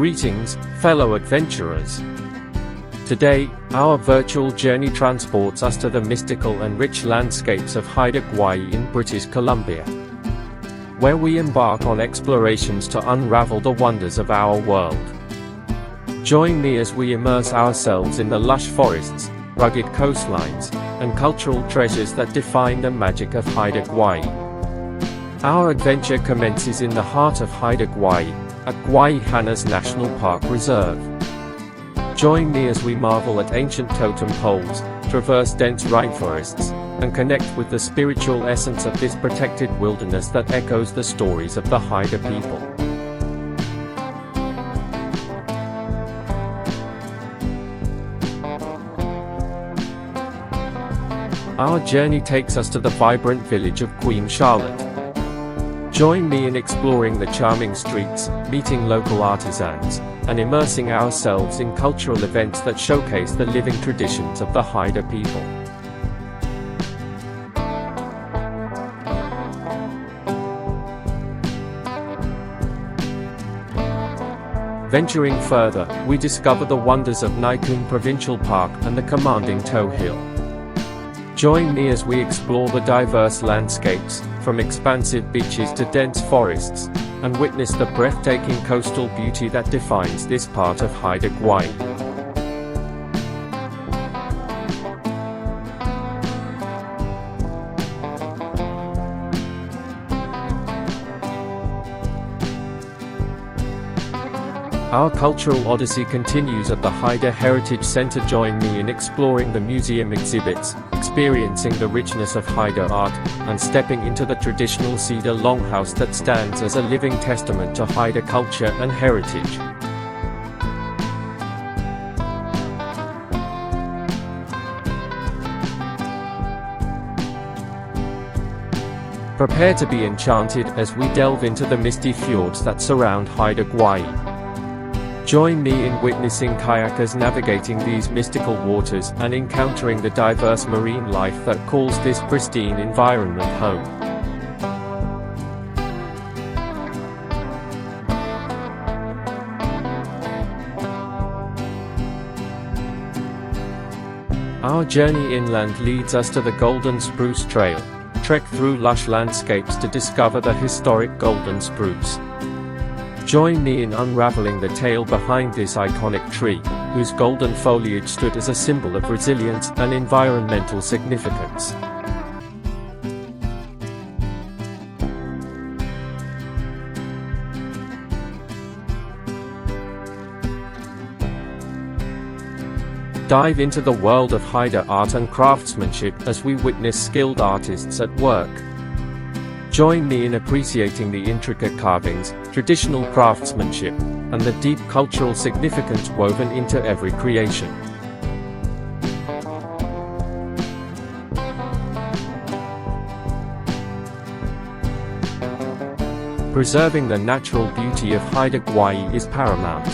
Greetings, fellow adventurers. Today, our virtual journey transports us to the mystical and rich landscapes of Haida Gwaii in British Columbia, where we embark on explorations to unravel the wonders of our world. Join me as we immerse ourselves in the lush forests, rugged coastlines, and cultural treasures that define the magic of Haida Gwaii. Our adventure commences in the heart of Haida Gwaii, at Gwaii National Park Reserve. Join me as we marvel at ancient totem poles, traverse dense rainforests, and connect with the spiritual essence of this protected wilderness that echoes the stories of the Haida people. Our journey takes us to the vibrant village of Queen Charlotte. Join me in exploring the charming streets, meeting local artisans, and immersing ourselves in cultural events that showcase the living traditions of the Haida people. Venturing further, we discover the wonders of Naikoon Provincial Park and the commanding Toe Hill. Join me as we explore the diverse landscapes, from expansive beaches to dense forests, and witness the breathtaking coastal beauty that defines this part of Haida Gwaii. Our cultural odyssey continues at the Haida Heritage Center. Join me in exploring the museum exhibits, experiencing the richness of Haida art, and stepping into the traditional cedar longhouse that stands as a living testament to Haida culture and heritage. Prepare to be enchanted as we delve into the misty fjords that surround Haida Gwaii. Join me in witnessing kayakers navigating these mystical waters and encountering the diverse marine life that calls this pristine environment home. Our journey inland leads us to the Golden Spruce Trail. Trek through lush landscapes to discover the historic golden spruce. Join me in unraveling the tale behind this iconic tree, whose golden foliage stood as a symbol of resilience and environmental significance. Dive into the world of Haida art and craftsmanship as we witness skilled artists at work. Join me in appreciating the intricate carvings, traditional craftsmanship, and the deep cultural significance woven into every creation. Preserving the natural beauty of Haida Gwaii is paramount.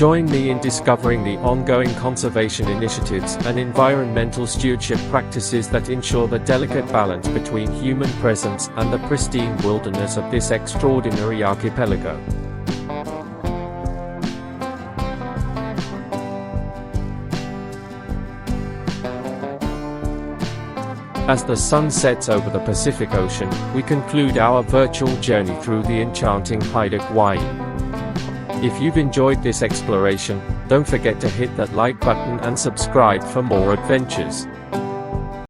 Join me in discovering the ongoing conservation initiatives and environmental stewardship practices that ensure the delicate balance between human presence and the pristine wilderness of this extraordinary archipelago. As the sun sets over the Pacific Ocean, we conclude our virtual journey through the enchanting Haida Gwaii. If you've enjoyed this exploration, don't forget to hit that like button and subscribe for more adventures.